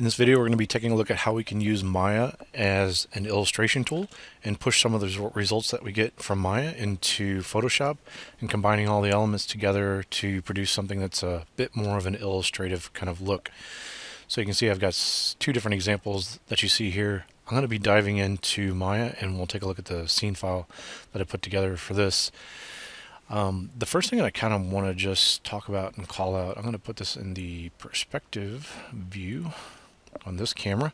In this video, we're going to be taking a look at how we can use Maya as an illustration tool and push some of the results that we get from Maya into Photoshop and combining all the elements together to produce something that's a bit more of an illustrative kind of look. So you can see I've got two different examples that you see here. I'm going to be diving into Maya and we'll take a look at the scene file that I put together for this. The first thing that I kind of want to just talk about and call out, I'm going to put this in the perspective view on this camera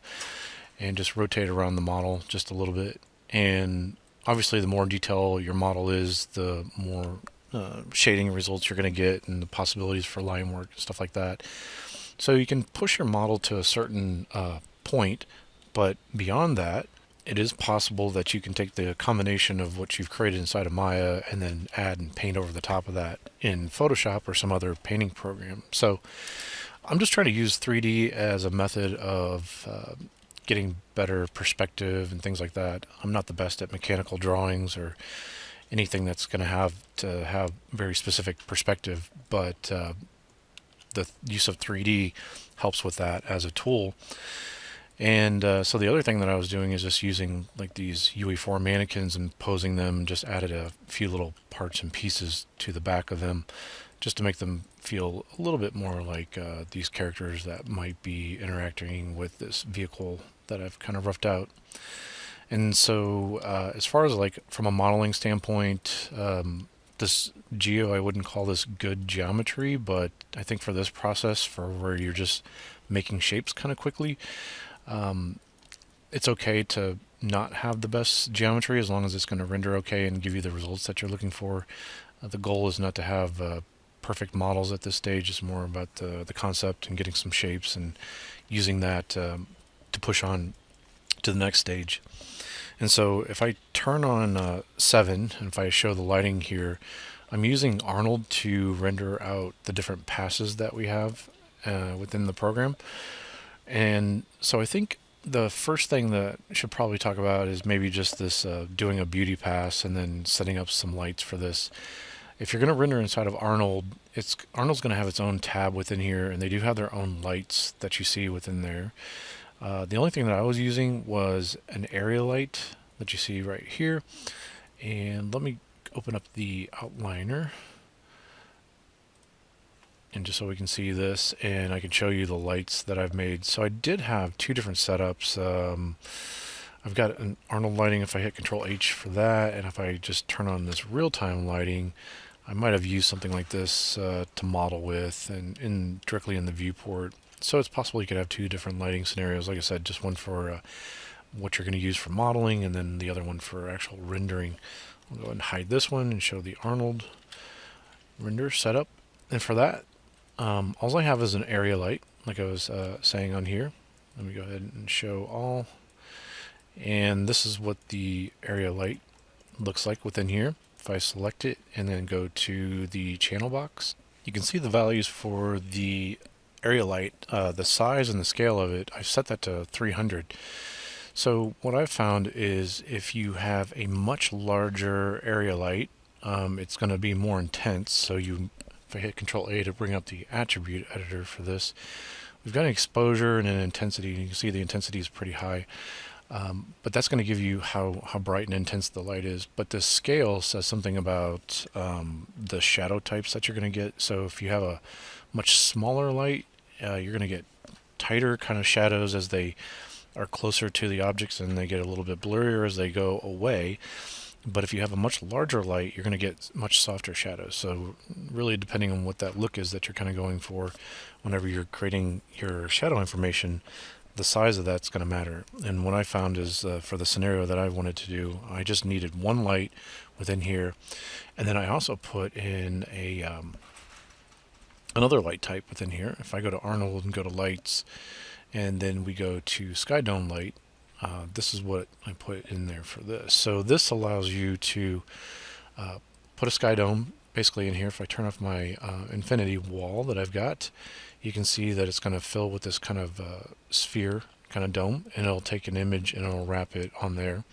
and just rotate around the model just a little bit. And obviously the more detail your model is, the more shading results you're going to get and the possibilities for line work, stuff like that. So you can push your model to a certain point, but beyond that, it is possible that you can take the combination of what you've created inside of Maya and then add and paint over the top of that in Photoshop or some other painting program. So I'm just trying to use 3D as a method of getting better perspective and things like that. I'm not the best at mechanical drawings or anything that's going to have very specific perspective, but the use of 3D helps with that as a tool. And so the other thing that I was doing is just using like these UE4 mannequins and posing them, just added a few little parts and pieces to the back of them just to make them feel a little bit more like these characters that might be interacting with this vehicle that I've kind of roughed out. And so as far as like from a modeling standpoint, this geo, I wouldn't call this good geometry, but I think for this process, for where you're just making shapes kind of quickly, it's okay to not have the best geometry as long as it's going to render okay and give you the results that you're looking for. The goal is not to have perfect models at this stage. It's more about the concept and getting some shapes and using that to push on to the next stage. And so if I turn on 7 and if I show the lighting here, I'm using Arnold to render out the different passes that we have within the program. And so I think the first thing that I should probably talk about is maybe just this doing a beauty pass and then setting up some lights for this. If you're going to render inside of Arnold, Arnold's going to have its own tab within here, and they do have their own lights that you see within there. The only thing that I was using was an area light that you see right here. And let me open up the outliner. And just so we can see this, and I can show you the lights that I've made. So I did have two different setups. I've got an Arnold lighting if I hit Control H for that, and if I just turn on this real-time lighting, I might have used something like this to model with and directly in the viewport. So it's possible you could have two different lighting scenarios. Like I said, just one for what you're going to use for modeling, and then the other one for actual rendering. I'll go ahead and hide this one and show the Arnold render setup. And for that, all I have is an area light, like I was saying on here. Let me go ahead and show all. And this is what the area light looks like within here. If I select it and then go to the channel box, you can see the values for the area light, the size and the scale of it. I've set that to 300. So what I've found is if you have a much larger area light, it's going to be more intense. So if I hit Control A to bring up the attribute editor for this, we've got an exposure and an intensity. You can see the intensity is pretty high. But that's going to give you how bright and intense the light is. But the scale says something about the shadow types that you're going to get. So if you have a much smaller light, you're going to get tighter kind of shadows as they are closer to the objects, and they get a little bit blurrier as they go away. But if you have a much larger light, you're going to get much softer shadows. So really depending on what that look is that you're kind of going for whenever you're creating your shadow information, the size of that's going to matter. And what I found is for the scenario that I wanted to do, I just needed one light within here. And then I also put in another light type within here. If I go to Arnold and go to lights, and then we go to Sky Dome light, this is what I put in there for this. So this allows you to put a sky dome basically in here. If I turn off my infinity wall that I've got, you can see that it's going to fill with this kind of sphere kind of dome, and it'll take an image and it'll wrap it on there.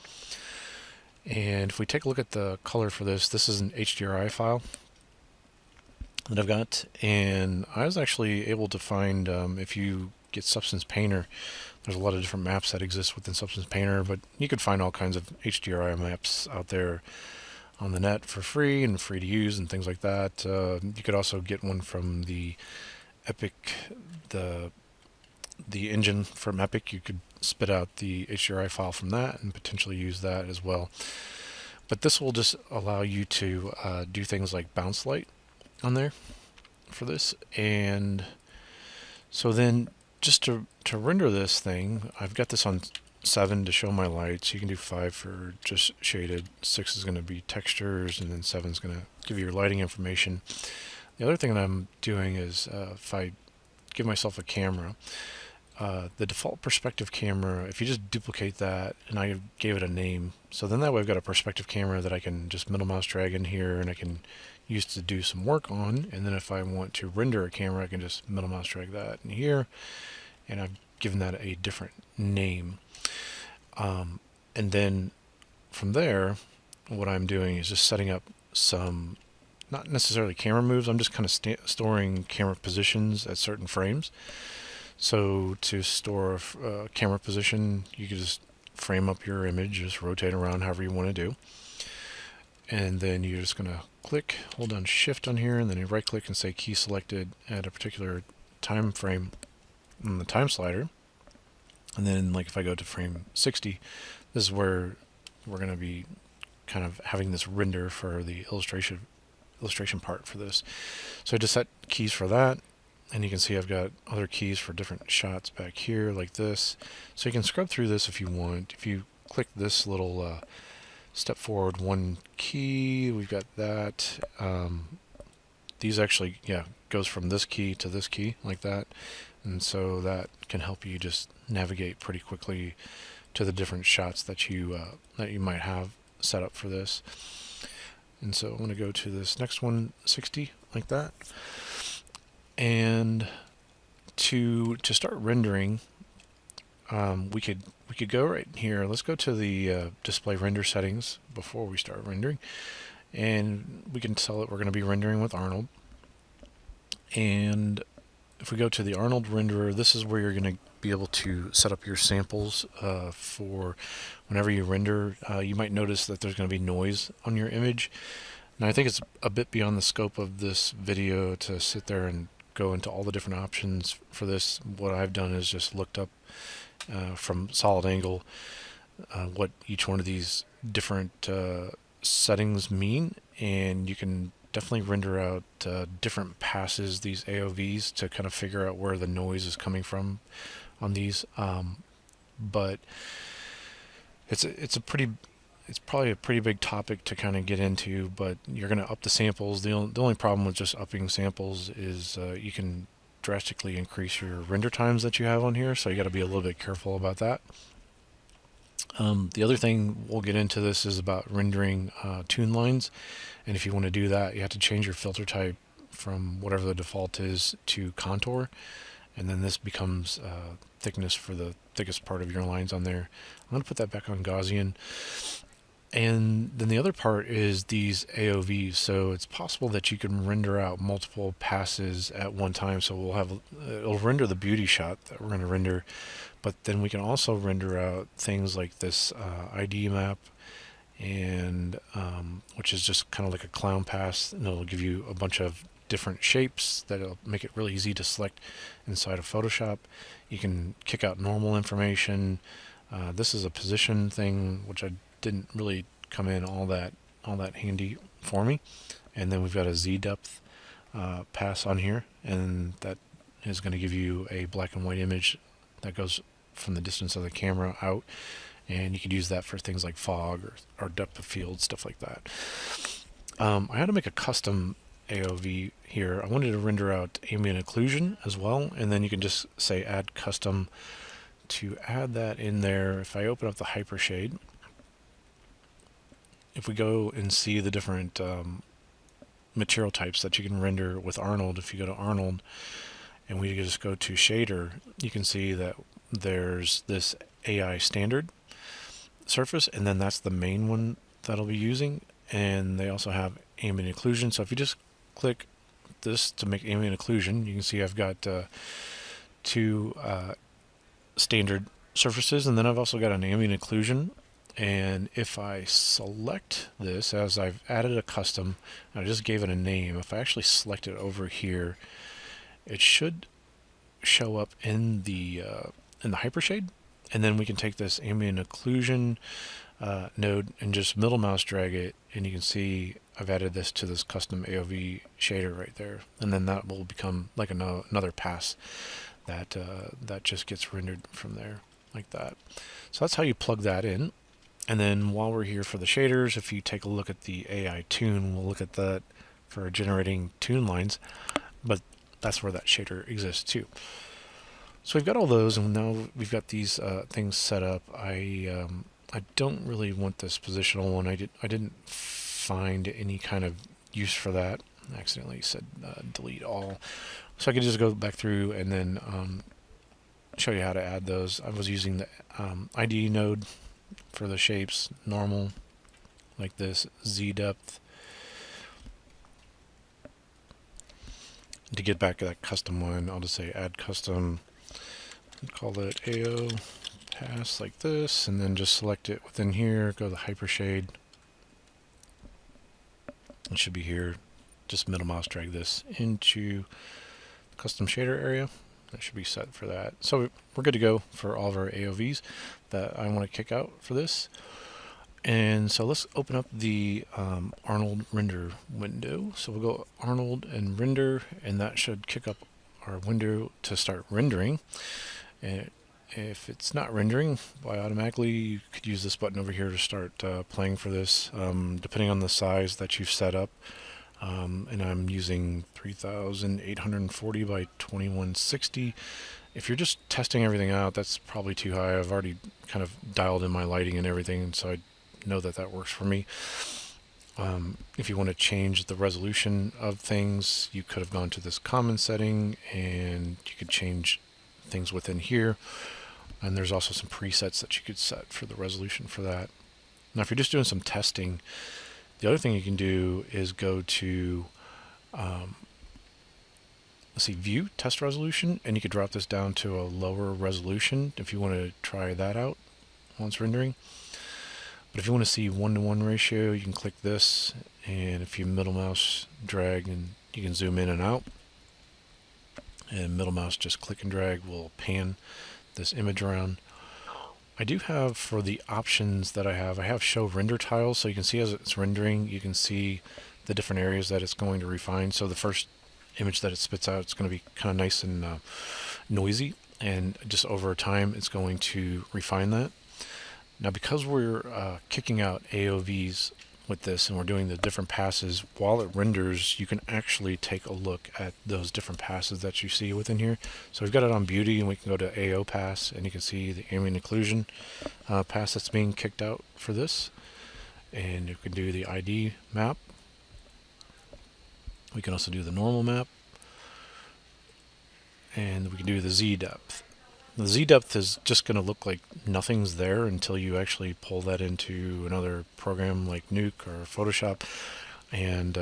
And if we take a look at the color for this, this is an HDRI file that I've got, and I was actually able to find if you get Substance Painter. There's a lot of different maps that exist within Substance Painter, but you could find all kinds of HDRI maps out there on the net for free and free to use and things like that. You could also get one from the Epic, the engine from Epic. You could spit out the HDRI file from that and potentially use that as well. But this will just allow you to do things like bounce light on there for this. And so then just to render this thing, I've got this on 7 to show my lights. You can do 5 for just shaded. 6 is going to be textures, and then 7 is going to give you your lighting information. The other thing that I'm doing is if I give myself a camera, the default perspective camera, if you just duplicate that, and I gave it a name, so then that way I've got a perspective camera that I can just middle mouse drag in here and I can use to do some work on. And then if I want to render a camera, I can just middle mouse drag that in here, and I've given that a different name. And then from there, what I'm doing is just setting up some, not necessarily camera moves, I'm just kind of storing camera positions at certain frames. So to store a camera position, you can just frame up your image, just rotate around however you want to do. And then you're just going to click, hold down shift on here, and then you right click and say key selected at a particular time frame on the time slider. And then like if I go to frame 60, this is where we're going to be kind of having this render for the illustration part for this. So I just set keys for that. And you can see I've got other keys for different shots back here like this. So you can scrub through this if you want. If you click this little step forward one key, we've got that. These actually, goes from this key to this key like that. And so that can help you just navigate pretty quickly to the different shots that you might have set up for this. And so I'm going to go to this next one, 60, like that. And to start rendering, we could go right here. Let's go to the display render settings before we start rendering, and we can tell it we're going to be rendering with Arnold. And if we go to the Arnold renderer, this is where you're going to be able to set up your samples for whenever you render. You might notice that there's going to be noise on your image. Now I think it's a bit beyond the scope of this video to sit there and go into all the different options for this. What I've done is just looked up from Solid Angle what each one of these different settings mean, and you can definitely render out different passes, these AOVs, to kind of figure out where the noise is coming from on these. But it's probably a pretty big topic to kind of get into, but you're going to up the samples. The only problem with just upping samples is you can drastically increase your render times that you have on here, so you got to be a little bit careful about that. The other thing we'll get into this is about rendering tune lines, and if you want to do that, you have to change your filter type from whatever the default is to contour, and then this becomes thickness for the thickest part of your lines on there. I'm going to put that back on Gaussian. And then the other part is these AOVs. So it's possible that you can render out multiple passes at one time. So it'll render the beauty shot that we're going to render, but then we can also render out things like this ID map, and which is just kind of like a clown pass, and it'll give you a bunch of different shapes that'll make it really easy to select inside of Photoshop. You can kick out normal information. This is a position thing, which I didn't really come in all that handy for me. And then we've got a Z depth pass on here, and that is going to give you a black and white image that goes from the distance of the camera out, and you could use that for things like fog or depth of field, stuff like that. I had to make a custom AOV here. I wanted to render out ambient occlusion as well, and then you can just say add custom to add that in there. If I open up the hypershade, if we go and see the different material types that you can render with Arnold, if you go to Arnold and we just go to shader, you can see that there's this AI standard surface, and then that's the main one that I'll be using. And they also have ambient occlusion. So if you just click this to make ambient occlusion, you can see I've got two standard surfaces, and then I've also got an ambient occlusion. And if I select this, as I've added a custom, I just gave it a name. If I actually select it over here, it should show up in the hypershade, and then we can take this ambient occlusion node and just middle mouse drag it, and you can see I've added this to this custom AOV shader right there, and then that will become like another pass that that just gets rendered from there like that. So that's how you plug that in. And then while we're here for the shaders, if you take a look at the AI tune, we'll look at that for generating tune lines, but that's where that shader exists too. So we've got all those, and now we've got these things set up. I don't really want this positional one. I didn't find any kind of use for that. I accidentally said delete all. So I could just go back through and then show you how to add those. I was using the ID node for the shapes, normal, like this, Z depth. To get back to that custom one, I'll just say add custom, call it AO pass like this, and then just select it within here, go to the hypershade. It should be here. Just middle mouse drag this into custom shader area. That should be set for that. So we're good to go for all of our AOVs that I want to kick out for this. And so let's open up the Arnold render window. So we'll go Arnold and render, and that should kick up our window to start rendering. And if it's not rendering by automatically, you could use this button over here to start playing for this, depending on the size that you've set up. And I'm using 3840 by 2160. If you're just testing everything out, that's probably too high. I've already kind of dialed in my lighting and everything, and so I know that that works for me. If you want to change the resolution of things, you could have gone to this common setting, and you could change things within here. And there's also some presets that you could set for the resolution for that. Now, if you're just doing some testing, the other thing you can do is go to, let's see, View, Test Resolution, and you could drop this down to a lower resolution if you want to try that out while it's rendering. But if you want to see 1:1 ratio, you can click this, and if you middle mouse drag, and you can zoom in and out. And middle mouse just click and drag will pan this image around. I do have, for the options that I have show render tiles, so you can see as it's rendering, you can see the different areas that it's going to refine. So the first image that it spits out, it's going to be kind of nice and noisy, and just over time it's going to refine that. Now, because we're kicking out AOVs with this, and we're doing the different passes while it renders, you can actually take a look at those different passes that you see within here. So we've got it on beauty, and we can go to AO pass, and you can see the ambient occlusion pass that's being kicked out for this. And you can do the ID map. We can also do the normal map, and we can do the Z depth. The Z depth is just going to look like nothing's there until you actually pull that into another program like Nuke or Photoshop, and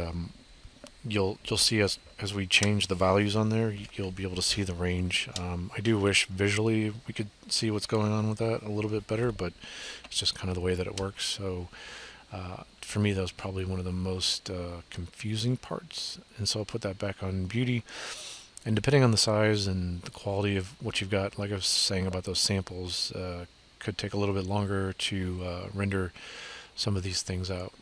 you'll see as we change the values on there, you'll be able to see the range. I do wish visually we could see what's going on with that a little bit better, but it's just kind of the way that it works. So for me, that was probably one of the most confusing parts, and so I'll put that back on beauty. And depending on the size and the quality of what you've got, like I was saying about those samples, could take a little bit longer to render some of these things out.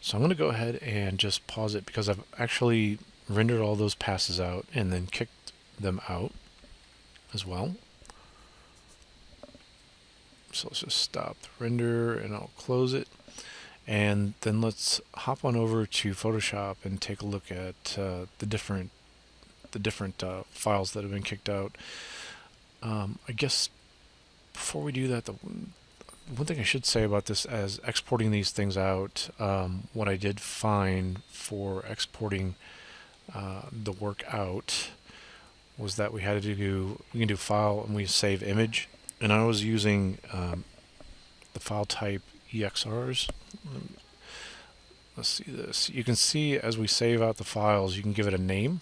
So I'm going to go ahead and just pause it, because I've actually rendered all those passes out and then kicked them out as well. So let's just stop the render, and I'll close it. And then let's hop on over to Photoshop and take a look at the different files that have been kicked out. I guess before we do that, the one thing I should say about this, as exporting these things out, what I did find for exporting the work out was that we can do file, and we save image, and I was using the file type EXRs. Let's see this. You can see as we save out the files, you can give it a name.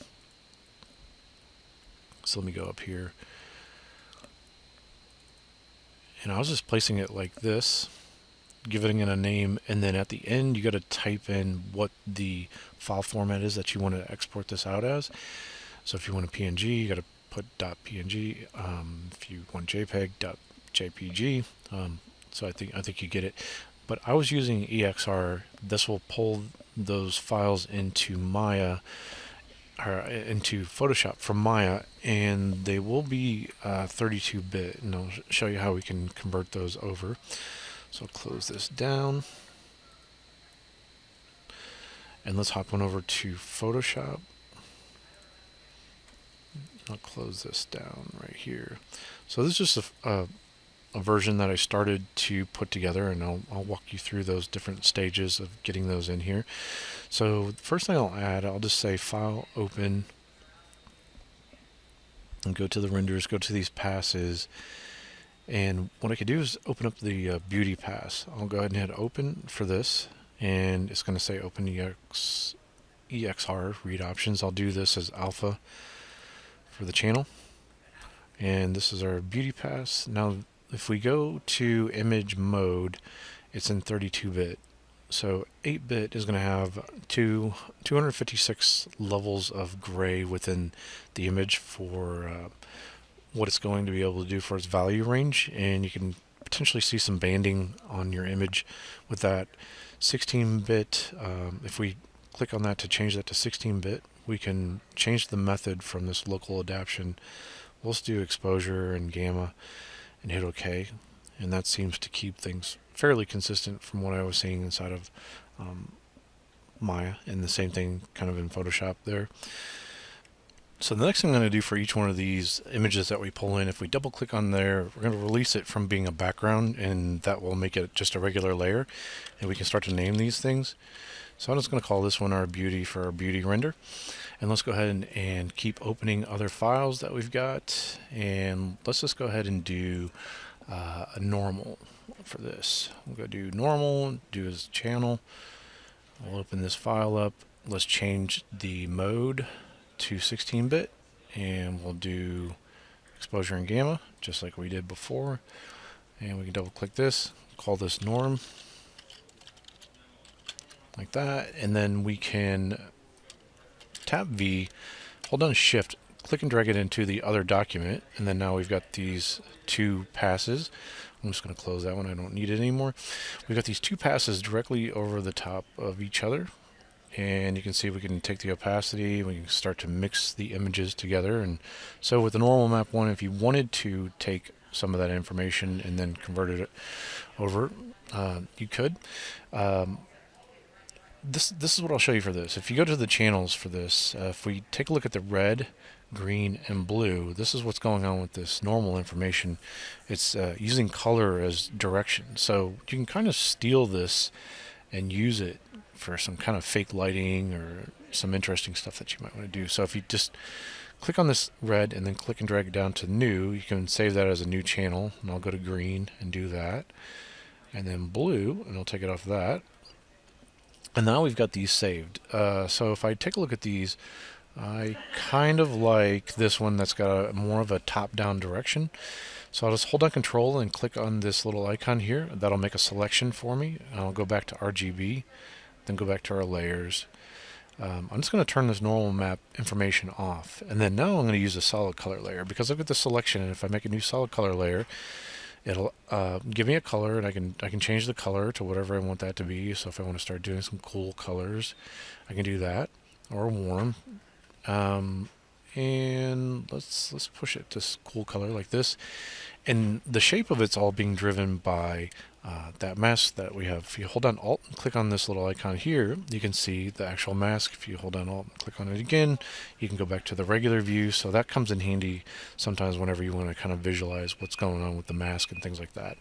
So let me go up here And I was just placing it like this, giving it a name, and then at the end you got to type in what the file format is that you want to export this out as. So if you want a PNG, you got to put .png. If you want JPEG, .jpg. So I think you get it. But I was using EXR. This will pull those files into Maya, or into Photoshop from Maya, and they will be 32-bit. And I'll show you how we can convert those over. So I'll close this down. And let's hop on over to Photoshop. I'll close this down right here. So this is just a version that I started to put together, and I'll walk you through those different stages of getting those in here. So the first thing I'll add, I'll just say File, Open, and go to the renders, go to these passes. And what I could do is open up the beauty pass. I'll go ahead and hit Open for this, and it's going to say Open EXR, read options. I'll do this as alpha for the channel. And this is our beauty pass. Now, if we go to image mode, it's in 32-bit. So 8-bit is going to have 256 levels of gray within the image for what it's going to be able to do for its value range. And you can potentially see some banding on your image with that. 16-bit, if we click on that to change that to 16-bit, we can change the method from this local adaptation. We'll just do exposure and gamma and hit OK. And that seems to keep things fairly consistent from what I was seeing inside of Maya, and the same thing kind of in Photoshop there. So the next thing I'm going to do for each one of these images that we pull in, if we double click on there, we're going to release it from being a background, and that will make it just a regular layer, and we can start to name these things. So I'm just going to call this one our beauty for our beauty render. And let's go ahead and keep opening other files that we've got. And let's just go ahead and do a normal for this. We'll go do normal, do as channel. We'll open this file up. Let's change the mode to 16-bit. And we'll do exposure and gamma, just like we did before. And we can double click this, call this norm. Like that. And then we can tap V, hold down Shift, click and drag it into the other document, and then now we've got these two passes. I'm just going to close that one, I don't need it anymore. We've got these two passes directly over the top of each other, and you can see we can take the opacity, we can start to mix the images together. And so with the normal map one, if you wanted to take some of that information and then convert it over, you could. This is what I'll show you for this. If you go to the channels for this, if we take a look at the red, green, and blue, this is what's going on with this normal information. It's using color as direction. So you can kind of steal this and use it for some kind of fake lighting or some interesting stuff that you might want to do. So if you just click on this red and then click and drag it down to new, you can save that as a new channel. And I'll go to green and do that. And then blue, and I'll take it off that. And now we've got these saved. So if I take a look at these, I kind of like this one that's got more of a top-down direction. So I'll just hold down Control and click on this little icon here. That'll make a selection for me. I'll go back to RGB, then go back to our layers. I'm just going to turn this normal map information off. And then now I'm going to use a solid color layer, because I've got the selection, and if I make a new solid color layer, it'll give me a color, and I can change the color to whatever I want that to be. So if I want to start doing some cool colors, I can do that, or warm. And let's push it to cool color like this. And the shape of it's all being driven by that mask that we have. If you hold down Alt and click on this little icon here, you can see the actual mask. If you hold down Alt and click on it again, you can go back to the regular view. So that comes in handy sometimes whenever you want to kind of visualize what's going on with the mask and things like that.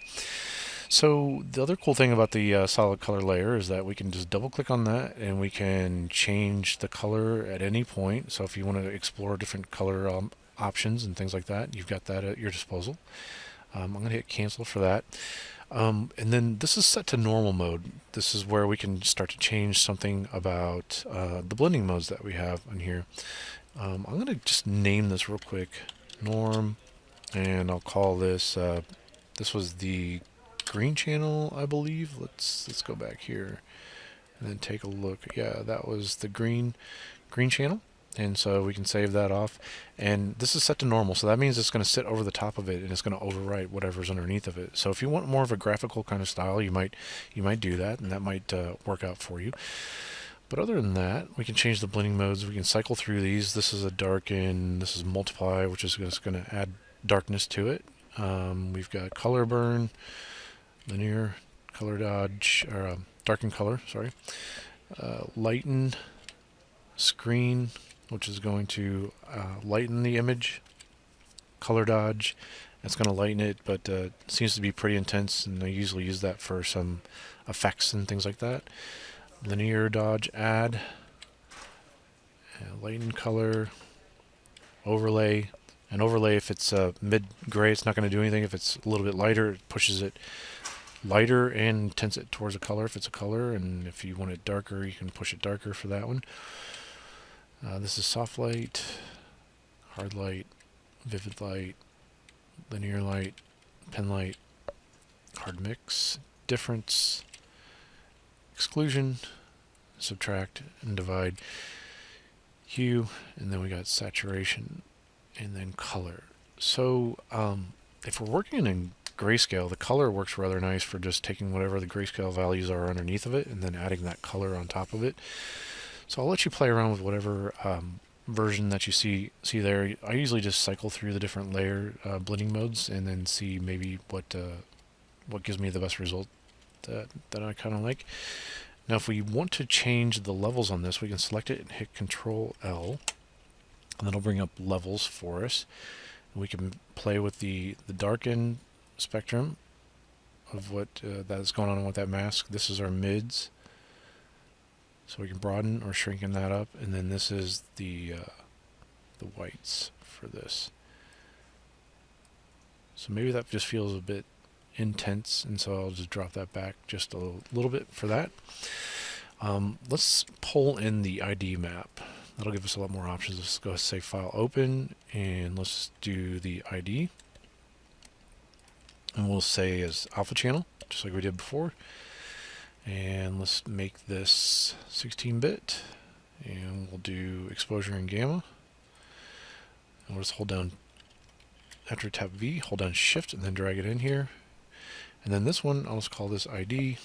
So the other cool thing about the solid color layer is that we can just double click on that, and we can change the color at any point. So if you want to explore different color options and things like that, you've got that at your disposal. I'm going to hit cancel for that. And then this is set to normal mode. This is where we can start to change something about the blending modes that we have in here. I'm going to just name this real quick, norm, and I'll call this This was the green channel, I believe. Let's go back here and then take a look. Yeah, that was the green channel. And so we can save that off. And this is set to normal, so that means it's going to sit over the top of it and it's going to overwrite whatever's underneath of it. So if you want more of a graphical kind of style, you might do that, and that might work out for you. But other than that, we can change the blending modes. We can cycle through these. This is a darken. This is multiply, which is just going to add darkness to it. We've got color burn, linear, color dodge, or darken color, sorry. Lighten, screen, which is going to lighten the image. Color dodge, it's going to lighten it, but it seems to be pretty intense, and I usually use that for some effects and things like that. Linear dodge, add, lighten color, overlay. An overlay, if it's mid-gray, it's not going to do anything. If it's a little bit lighter, it pushes it lighter and tints it towards a color if it's a color. And if you want it darker, you can push it darker for that one. This is soft light, hard light, vivid light, linear light, pen light, hard mix, difference, exclusion, subtract, and divide, hue, and then we got saturation, and then color. So if we're working in grayscale, the color works rather nice for just taking whatever the grayscale values are underneath of it and then adding that color on top of it. So I'll let you play around with whatever version that you see there. I usually just cycle through the different layer blending modes and then see maybe what gives me the best result that I kind of like. Now if we want to change the levels on this, we can select it and hit Control L, and that'll bring up levels for us. We can play with the darken spectrum of what that's going on with that mask. This is our mids, so we can broaden or shrinken that up, and then this is the whites for this. So maybe that just feels a bit intense, and so I'll just drop that back just a little bit for that. Let's pull in the ID map. That'll give us a lot more options. Let's go say File Open, and let's do the ID. And we'll say as alpha channel, just like we did before. And let's make this 16-bit, and we'll do exposure and gamma. And we'll just hold down, after tap V, hold down Shift, and then drag it in here. And then this one, I'll just call this ID.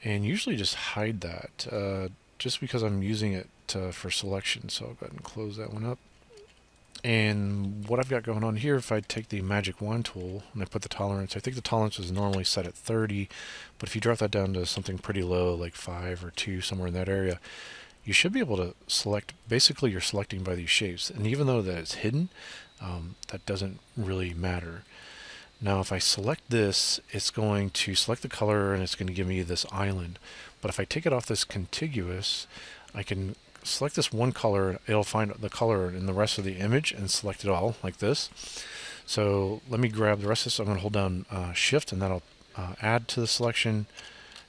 And usually just hide that, just because I'm using it for selection. So I'll go ahead and close that one up. And what I've got going on here, if I take the magic wand tool and I put the tolerance, I think the tolerance is normally set at 30, but if you drop that down to something pretty low, like 5 or 2, somewhere in that area, you should be able to select. Basically you're selecting by these shapes, and even though that it's hidden, that doesn't really matter. Now if I select this, it's going to select the color and it's going to give me this island. But if I take it off this contiguous, I can select this one color, it'll find the color in the rest of the image and select it all like this. So let me grab the rest of this. I'm going to hold down Shift, and that'll add to the selection.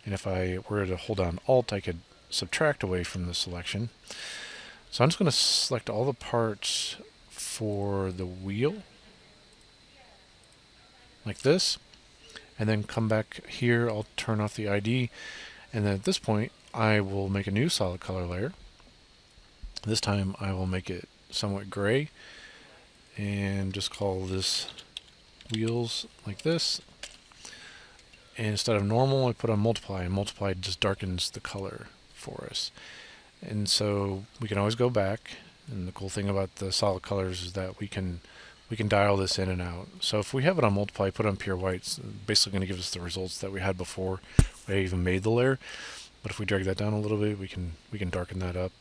And if I were to hold down Alt, I could subtract away from the selection. So I'm just going to select all the parts for the wheel like this, and then come back here. I'll turn off the ID, and then at this point I will make a new solid color layer. This time I will make it somewhat gray and just call this wheels like this. And instead of normal, I put on multiply, and multiply just darkens the color for us. And so we can always go back, and the cool thing about the solid colors is that we can dial this in and out. So if we have it on multiply, put on pure white, it's basically going to give us the results that we had before I even made the layer. But if we drag that down a little bit, we can darken that up.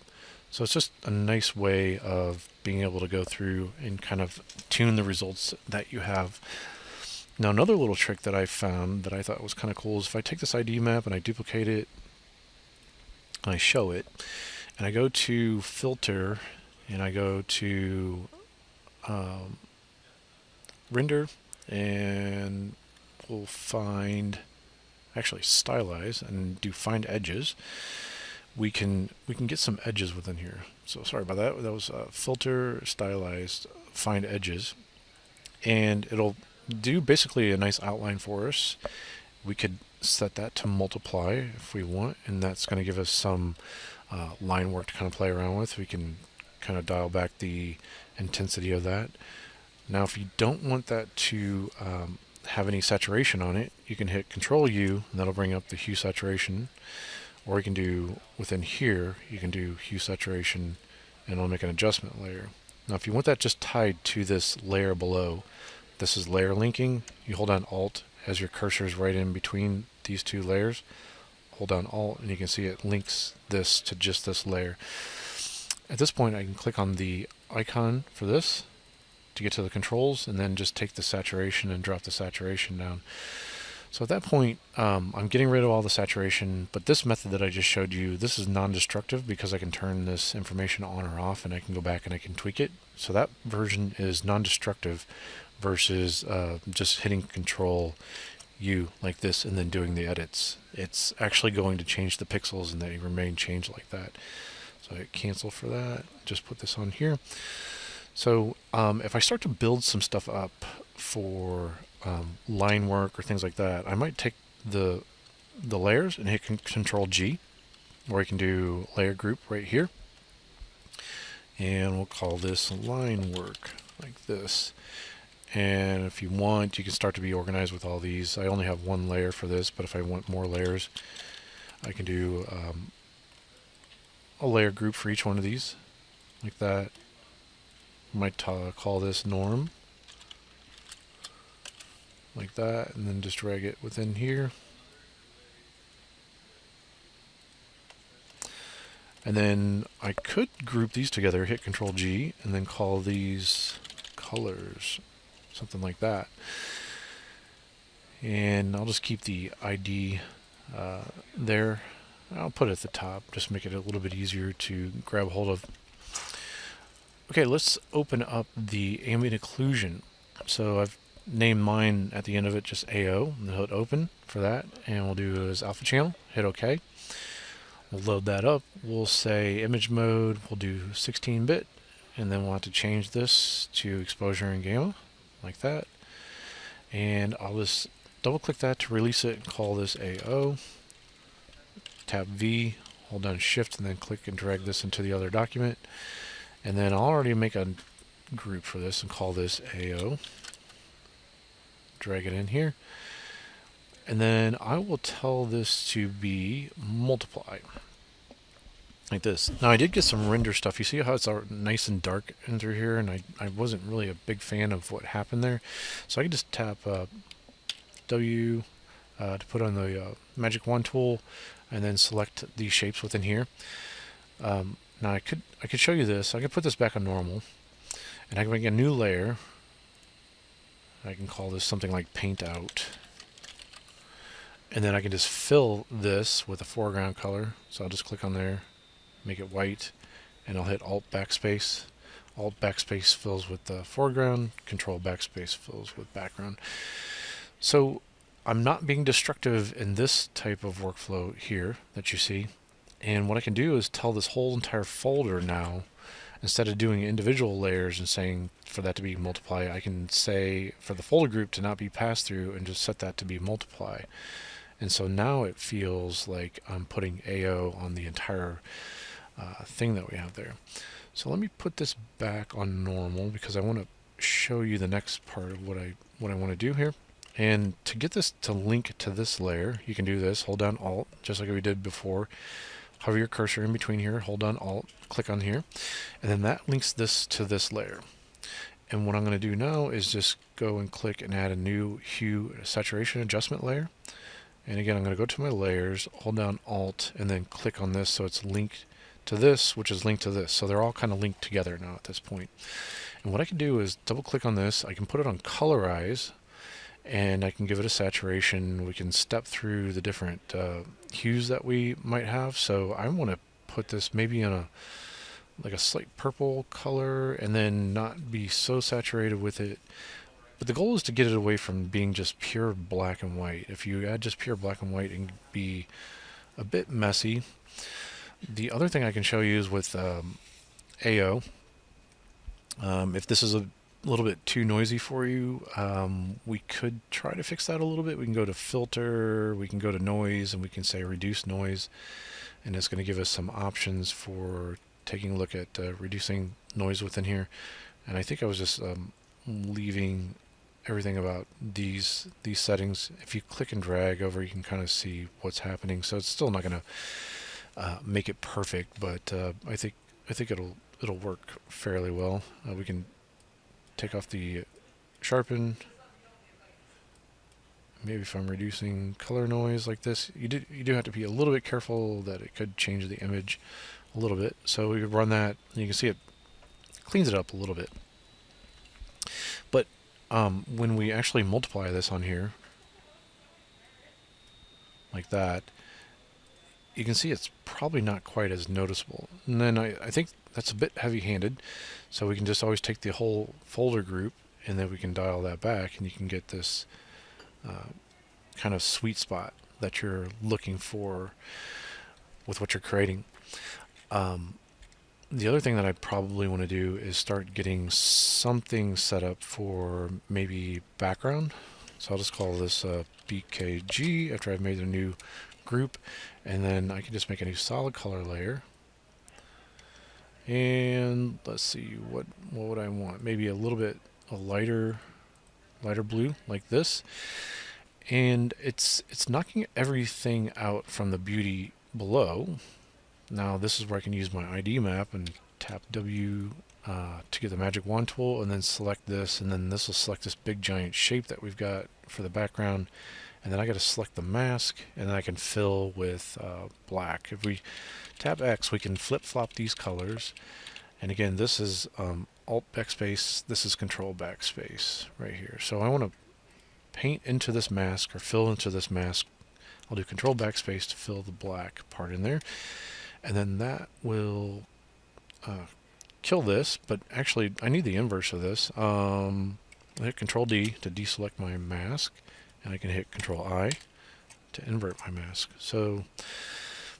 So it's just a nice way of being able to go through and kind of tune the results that you have. Now another little trick that I found that I thought was kind of cool is if I take this ID map and I duplicate it and I show it, and I go to Filter, and I go to Render, and we'll find, actually stylize, and do Find Edges. We can get some edges within here. So sorry about that. That was Filter, Stylized, Find Edges. and it'll do basically a nice outline for us. We could set that to multiply if we want, and that's going to give us some line work to kind of play around with. We can kind of dial back the intensity of that. Now, if you don't want that to have any saturation on it, you can hit Control U, and that'll bring up the hue saturation. Or you can do within here, you can do hue saturation, and it'll make an adjustment layer. Now, if you want that just tied to this layer below, this is layer linking. You hold down Alt as your cursor is right in between these two layers. Hold down Alt, and you can see it links this to just this layer. At this point, I can click on the icon for this to get to the controls, and then just take the saturation and drop the saturation down. So at that point, I'm getting rid of all the saturation, but this method that I just showed you, this is non-destructive because I can turn this information on or off, and I can go back and I can tweak it. So that version is non-destructive versus just hitting Control U like this and then doing the edits. It's actually going to change the pixels and they remain changed like that. So I cancel for that, just put this on here. So if I start to build some stuff up for line work or things like that, I might take the layers and hit Control G, or I can do layer group right here, and we'll call this line work like this. And if you want, you can start to be organized with all these. I only have one layer for this, but if I want more layers, I can do a layer group for each one of these like that. I might call this norm like that, and then just drag it within here. And then I could group these together, hit Control G, and then call these colors, something like that. And I'll just keep the ID there. I'll put it at the top, just make it a little bit easier to grab hold of. Okay, let's open up the Ambient Occlusion. So I've named mine at the end of it just AO, and hit open for that, and we'll do as alpha channel, hit OK. We'll load that up. We'll say image mode, we'll do 16-bit, and then we'll have to change this to exposure and gamma, like that. And I'll just double click that to release it and call this AO. Tab V, hold down Shift, and then click and drag this into the other document. And then I'll already make a group for this and call this AO. Drag it in here. And then I will tell this to be multiply. Like this. Now I did get some render stuff. You see how it's nice and dark in through here, and I wasn't really a big fan of what happened there. So I can just tap W to put on the magic wand tool, and then select these shapes within here. Now I could show you this. I could put this back on normal, and I can make a new layer. I can call this something like paint out. And then I can just fill this with a foreground color. So I'll just click on there, make it white, and I'll hit Alt Backspace. Alt Backspace fills with the foreground, Control Backspace fills with background. So I'm not being destructive in this type of workflow here that you see. And what I can do is tell this whole entire folder now, instead of doing individual layers and saying for that to be multiply, I can say for the folder group to not be passed through and just set that to be multiply. And so now it feels like I'm putting AO on the entire thing that we have there. So let me put this back on normal because I want to show you the next part of what I want to do here. And to get this to link to this layer, you can do this, hold down Alt, just like we did before. Hover your cursor in between here, hold down Alt, click on here, and then that links this to this layer. And what I'm going to do now is just go and click and add a new hue saturation adjustment layer. And again, I'm going to go to my layers, hold down Alt, and then click on this so it's linked to this, which is linked to this. So they're all kind of linked together now at this point. And what I can do is double click on this. I can put it on colorize, and I can give it a saturation. We can step through the different hues that we might have. So I want to put this maybe in like a slight purple color, and then not be so saturated with it. But the goal is to get it away from being just pure black and white. If you add just pure black and white, it can be a bit messy. The other thing I can show you is with AO. If this is little bit too noisy for you. We could try to fix that a little bit. We can go to filter, we can go to noise, and we can say reduce noise, and it's going to give us some options for taking a look at reducing noise within here. And I think I was just leaving everything about these settings. If you click and drag over, you can kind of see what's happening. So it's still not going to make it perfect, but I think it'll work fairly well. We can take off the sharpen. Maybe if I'm reducing color noise like this, you do have to be a little bit careful that it could change the image a little bit. So we could run that, and you can see it cleans it up a little bit. But when we actually multiply this on here, like that, you can see it's probably not quite as noticeable. And then I think that's a bit heavy-handed, so we can just always take the whole folder group, and then we can dial that back, and you can get this kind of sweet spot that you're looking for with what you're creating. The other thing that I probably want to do is start getting something set up for maybe background. So I'll just call this BKG after I've made a new group, and then I can just make a new solid color layer. And let's see, what would I want? Maybe a little bit a lighter blue like this. And it's knocking everything out from the beauty below. Now this is where I can use my ID map and tap W to get the magic wand tool, and then select this, and then this will select this big giant shape that we've got for the background. And then I got to select the mask, and then I can fill with black. If we tap X, we can flip-flop these colors. And again, this is Alt backspace, this is Control backspace right here. So I want to paint into this mask or fill into this mask. I'll do Control backspace to fill the black part in there. And then that will kill this, but actually I need the inverse of this. I hit Control D to deselect my mask, and I can hit Control I to invert my mask. So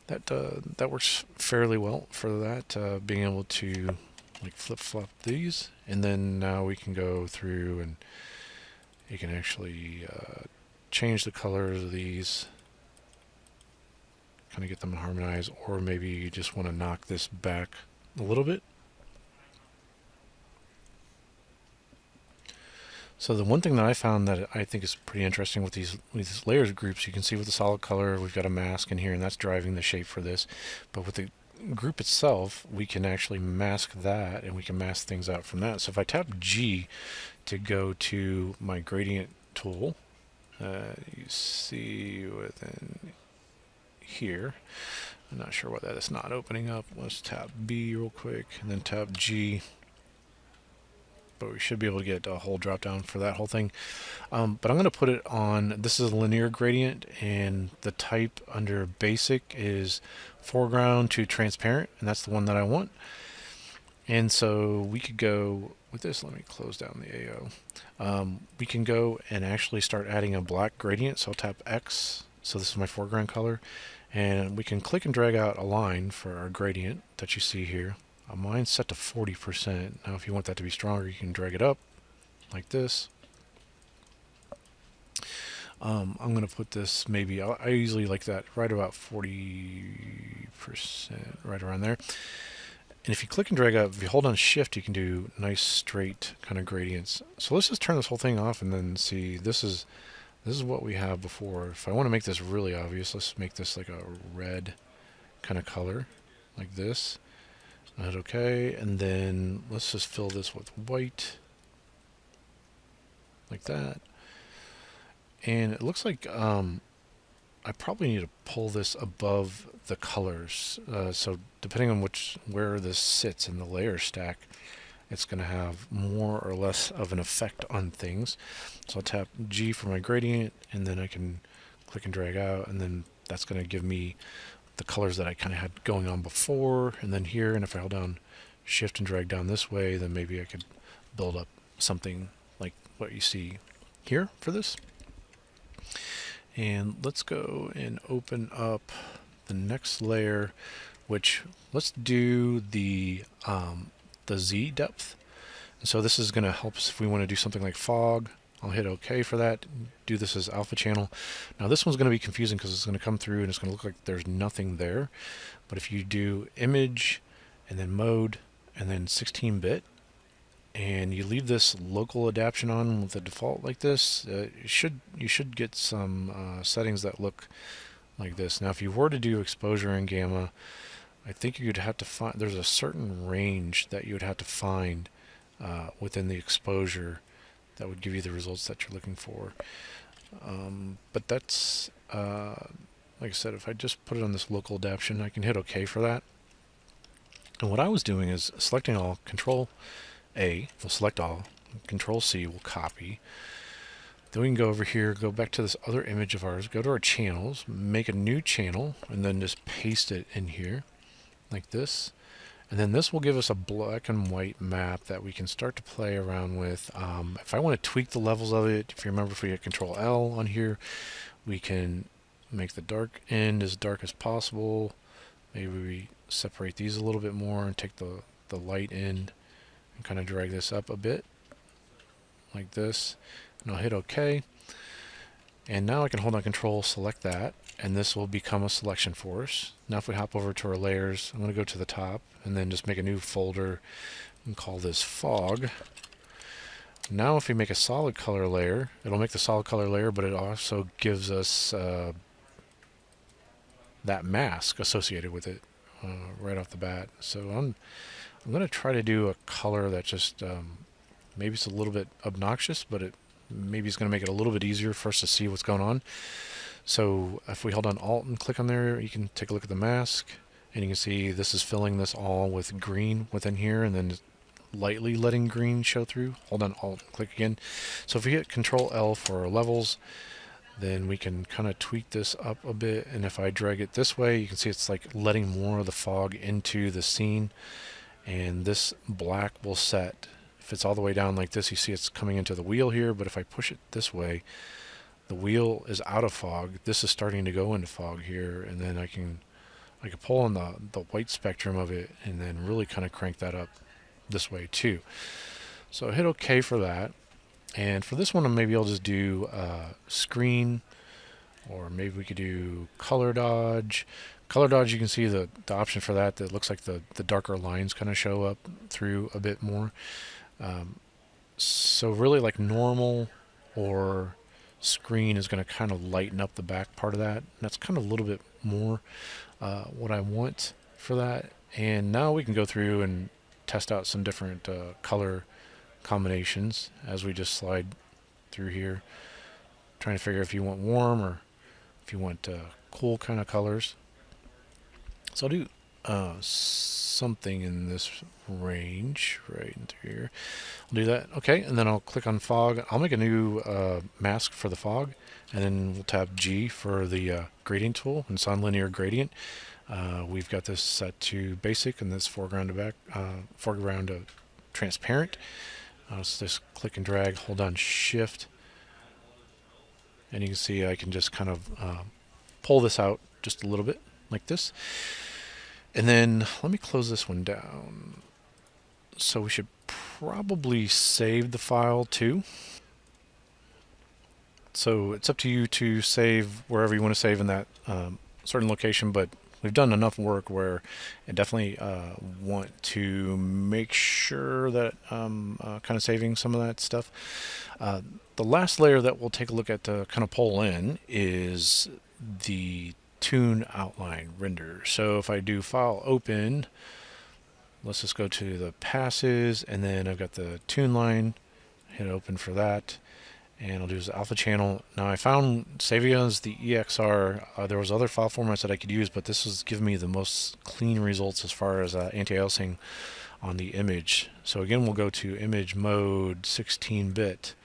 that works fairly well for that, being able to like flip-flop these, and then now we can go through and you can actually change the colors of these, kind of get them harmonized, or maybe you just want to knock this back a little bit. So the one thing that I found that I think is pretty interesting with these layers groups, you can see with the solid color, we've got a mask in here, and that's driving the shape for this. But with the group itself, we can actually mask that, and we can mask things out from that. So if I tap G to go to my gradient tool, you see within here, I'm not sure what that is, not opening up. Let's tap B real quick, and then tap G. But we should be able to get a whole drop down for that whole thing. But I'm going to put it on, this is a linear gradient, and the type under basic is foreground to transparent, and that's the one that I want. And so we could go with this, let me close down the AO. We can go and actually start adding a black gradient, so I'll tap X, so this is my foreground color, and we can click and drag out a line for our gradient that you see here. Mine's set to 40%. Now if you want that to be stronger, you can drag it up like this. I'm going to put this maybe, I usually like that right about 40%, right around there. And if you click and drag up, if you hold on shift, you can do nice straight kind of gradients. So let's just turn this whole thing off and then see, this is what we have before. If I want to make this really obvious, let's make this like a red kind of color like this. Hit OK, and then let's just fill this with white, like that. And it looks like I probably need to pull this above the colors. So depending on where this sits in the layer stack, it's going to have more or less of an effect on things. So I'll tap G for my gradient, and then I can click and drag out, and then that's going to give me the colors that I kind of had going on before, and then here, and if I hold down shift and drag down this way, then maybe I could build up something like what you see here for this. And let's go and open up the next layer, which let's do the Z depth, And so this is going to help us if we want to do something like fog. I'll hit OK for that. Do this as alpha channel. Now this one's going to be confusing because it's going to come through and it's going to look like there's nothing there. But if you do image and then mode and then 16-bit, and you leave this local adaptation on with the default like this, you should get some settings that look like this. Now if you were to do exposure and gamma, I think you'd have to find, there's a certain range that you would have to find within the exposure that would give you the results that you're looking for. But that's, like I said, if I just put it on this local adaptation, I can hit OK for that. And what I was doing is selecting all, Control A will select all, Control C will copy. Then we can go over here, go back to this other image of ours, go to our channels, make a new channel, and then just paste it in here like this. And then this will give us a black and white map that we can start to play around with. If I want to tweak the levels of it, if you remember, if we hit Control L on here, we can make the dark end as dark as possible. Maybe we separate these a little bit more and take the light end and kind of drag this up a bit like this. And I'll hit OK. And now I can hold on Control, select that, and this will become a selection for us. Now if we hop over to our layers, I'm going to go to the top and then just make a new folder and call this fog. Now if we make a solid color layer, it'll make the solid color layer, but it also gives us that mask associated with it right off the bat. So I'm going to try to do a color that just maybe it's a little bit obnoxious, but maybe it's going to make it a little bit easier for us to see what's going on. So if we hold on Alt and click on there, you can take a look at the mask, and you can see this is filling this all with green within here, and then lightly letting green show through. Hold on Alt and click again. So if we hit Control L for our levels, then we can kind of tweak this up a bit, and if I drag it this way, you can see it's like letting more of the fog into the scene, and this black will set. If it's all the way down like this, you see it's coming into the wheel here, but if I push it this way, the wheel is out of fog. This is starting to go into fog here, and then I can pull on the white spectrum of it and then really kind of crank that up this way too. So hit OK for that. And for this one, maybe I'll just do screen, or maybe we could do color dodge. Color dodge, you can see the option for that looks like the darker lines kind of show up through a bit more. So really like normal or screen is going to kind of lighten up the back part of that. And that's kind of a little bit more what I want for that. And now we can go through and test out some different color combinations as we just slide through here, trying to figure if you want warm or if you want cool kind of colors. So I'll do something in this range right into here. I'll do that. Okay, and then I'll click on fog. I'll make a new mask for the fog, and then we'll tap G for the gradient tool and non-linear gradient. We've got this set to basic, and this foreground to transparent. So just click and drag, hold on Shift, and you can see I can just kind of pull this out just a little bit like this. And then let me close this one down. So we should probably save the file too. So it's up to you to save wherever you want to save in that certain location, but we've done enough work where I definitely want to make sure that I'm kind of saving some of that stuff. The last layer that we'll take a look at to kind of pull in is the tune outline render. So if I do file open, let's just go to the passes, and then I've got the tune line, hit open for that, and I'll do this alpha channel. Now I found saving as the EXR, there was other file formats that I could use, but this was giving me the most clean results as far as anti-aliasing on the image. So again, we'll go to image mode 16-bit,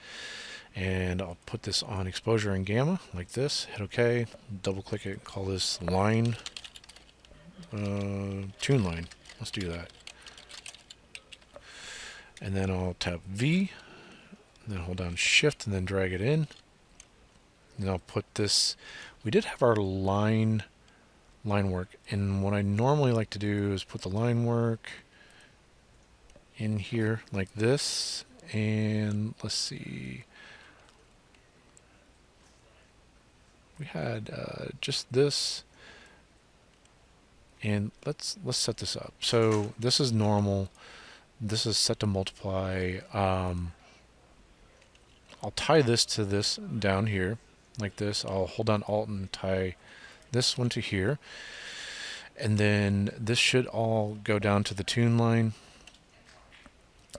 and I'll put this on exposure and gamma like this, hit OK, double click it, call this line, tune line. Let's do that. And then I'll tap V, then hold down Shift and then drag it in. And I'll put this, we did have our line work, and what I normally like to do is put the line work in here like this, and let's see, we had just this, and let's set this up. So this is normal. This is set to multiply. I'll tie this to this down here like this. I'll hold down Alt and tie this one to here, and then this should all go down to the tune line,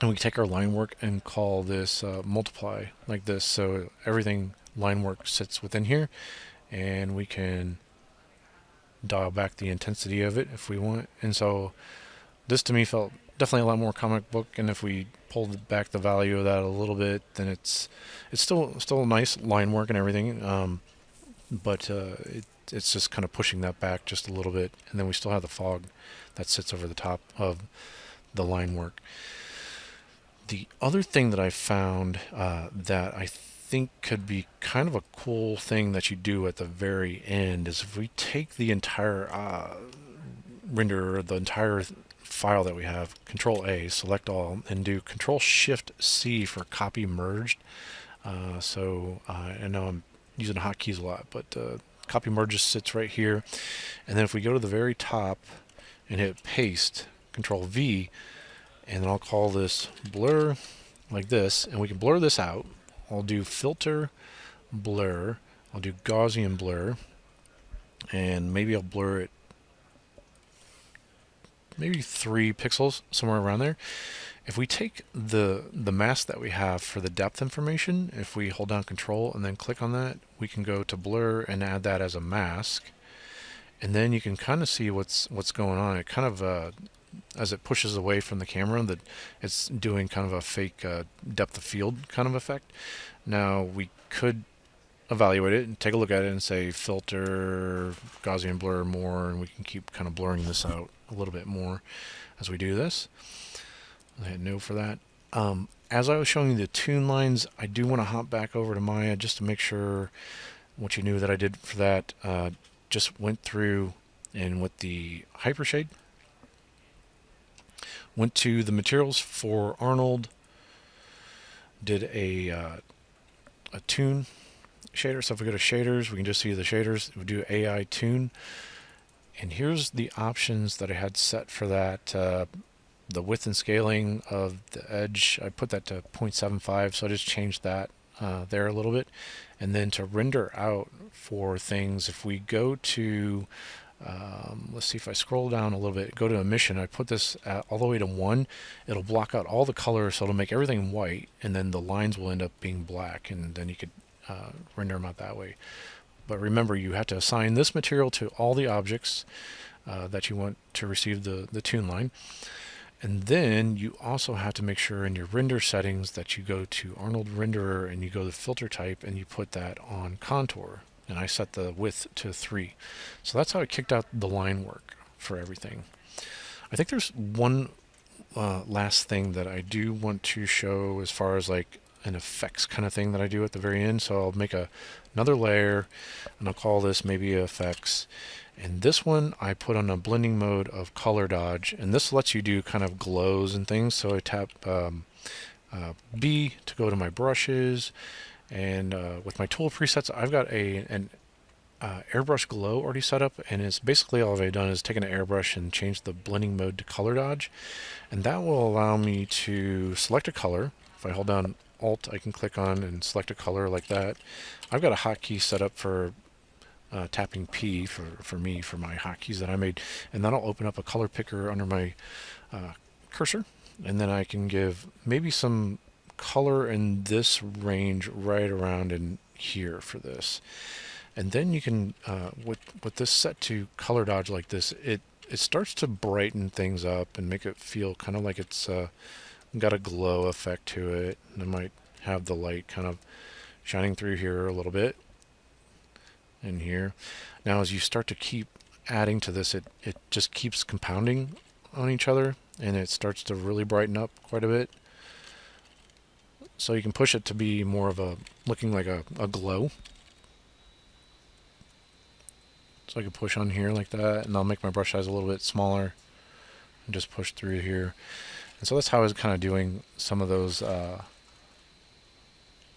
and we can take our line work and call this multiply like this, so everything line work sits within here, and we can dial back the intensity of it if we want. And so this to me felt definitely a lot more comic book, and if we pulled back the value of that a little bit, then it's still nice line work and everything, but it's just kind of pushing that back just a little bit, and then we still have the fog that sits over the top of the line work. The other thing that I found that I think could be kind of a cool thing that you do at the very end is if we take the entire render, the entire file that we have, Control A, select all, and do Control Shift C for copy merged. I know I'm using hotkeys a lot, but copy merge just sits right here. And then if we go to the very top and hit paste, Control V, and then I'll call this blur like this, and we can blur this out. I'll do filter, blur, I'll do Gaussian blur, and maybe I'll blur it maybe 3 pixels, somewhere around there. If we take the mask that we have for the depth information, if we hold down Control and then click on that, we can go to blur and add that as a mask, and then you can kind of see what's going on. It kind of as it pushes away from the camera, that it's doing kind of a fake depth of field kind of effect. Now we could evaluate it and take a look at it and say filter Gaussian blur more, and we can keep kind of blurring this out a little bit more as we do this. I hit no for that. As I was showing you the tune lines, I do want to hop back over to Maya just to make sure what you knew that I did for that. Just went through and with the hypershade, went to the materials for Arnold, did a tune shader. So if we go to shaders, we can just see the shaders. We do AI tune, and here's the options that I had set for that. The width and scaling of the edge, I put that to 0.75, so I just changed that there a little bit. And then to render out for things, if we go to let's see, if I scroll down a little bit, go to emission, I put this all the way to 1. It'll block out all the color, so it'll make everything white, and then the lines will end up being black, and then you could render them out that way. But remember, you have to assign this material to all the objects that you want to receive the tune line. And then you also have to make sure in your render settings that you go to Arnold Renderer and you go to filter type and you put that on contour. And I set the width to 3. So that's how I kicked out the line work for everything. I think there's one last thing that I do want to show as far as like an effects kind of thing that I do at the very end. So I'll make another layer, and I'll call this maybe effects. And this one I put on a blending mode of color dodge, and this lets you do kind of glows and things. So I tap B to go to my brushes, and with my tool presets, I've got an airbrush glow already set up, and it's basically all I've done is taken an airbrush and changed the blending mode to color dodge, and that will allow me to select a color. If I hold down Alt, I can click on and select a color like that. I've got a hotkey set up for tapping P for me, for my hotkeys that I made, and that'll open up a color picker under my cursor, and then I can give maybe some color in this range right around in here for this. And then you can with this set to color dodge like this, it starts to brighten things up and make it feel kind of like it's got a glow effect to it, and I might have the light kind of shining through here a little bit in here. Now as you start to keep adding to this, it just keeps compounding on each other, and it starts to really brighten up quite a bit. So you can push it to be more of a looking like a glow. So I can push on here like that, and I'll make my brush size a little bit smaller and just push through here. And so that's how I was kind of doing some of those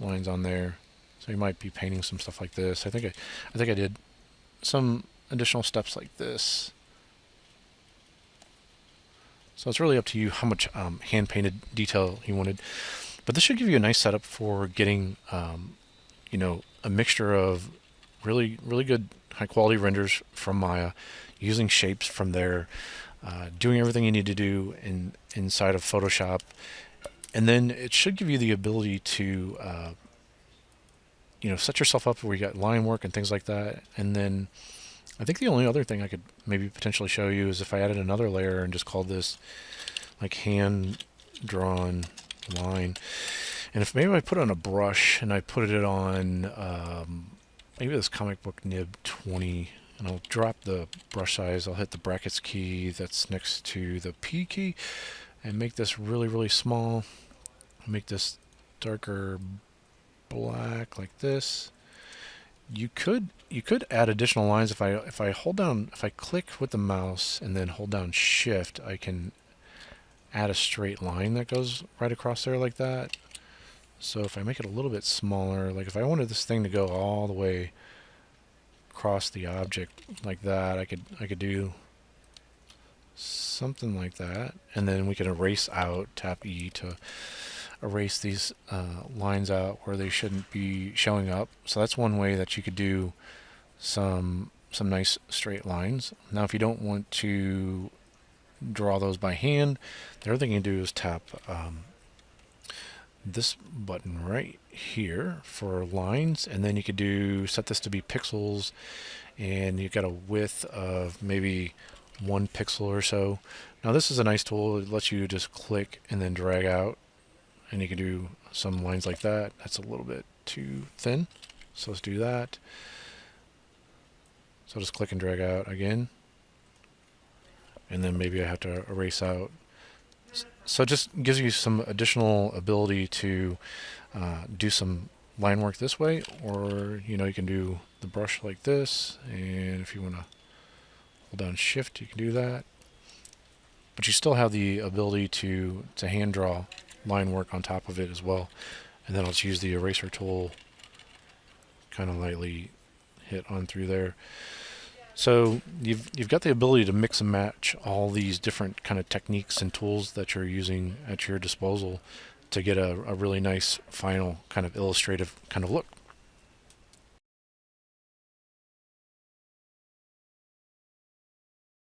lines on there. So you might be painting some stuff like this. I think I did some additional steps like this. So it's really up to you how much hand painted detail you wanted. But this should give you a nice setup for getting, you know, a mixture of really good high quality renders from Maya, using shapes from there, doing everything you need to do inside of Photoshop, and then it should give you the ability to you know, set yourself up where you got line work and things like that. And then I think the only other thing I could maybe potentially show you is if I added another layer and just called this like hand drawn line. And if maybe I put on a brush and I put it on maybe this comic book nib 20, and I'll drop the brush size. I'll hit the brackets key that's next to the P key and make this really small. Make this darker black like this. You could add additional lines if I hold down, if I click with the mouse and then hold down shift, I can add a straight line that goes right across there like that. So if I make it a little bit smaller, like if I wanted this thing to go all the way across the object like that, I could do something like that, and then we can erase out, tap E to erase these lines out where they shouldn't be showing up. So that's one way that you could do some nice straight lines. Now if you don't want to draw those by hand, the other thing you can do is tap this button right here for lines, and then you could set this to be pixels, and you got a width of maybe 1 pixel or so. Now this is a nice tool. It lets you just click and then drag out, and you can do some lines like that. That's a little bit too thin, so let's do that. So just click and drag out again, and then maybe I have to erase out. So it just gives you some additional ability to do some line work this way, or you know, you can do the brush like this, and if you want to hold down shift, you can do that. But you still have the ability to hand draw line work on top of it as well. And then I'll just use the eraser tool, kind of lightly hit on through there. So you've got the ability to mix and match all these different kind of techniques and tools that you're using at your disposal to get a really nice final kind of illustrative kind of look.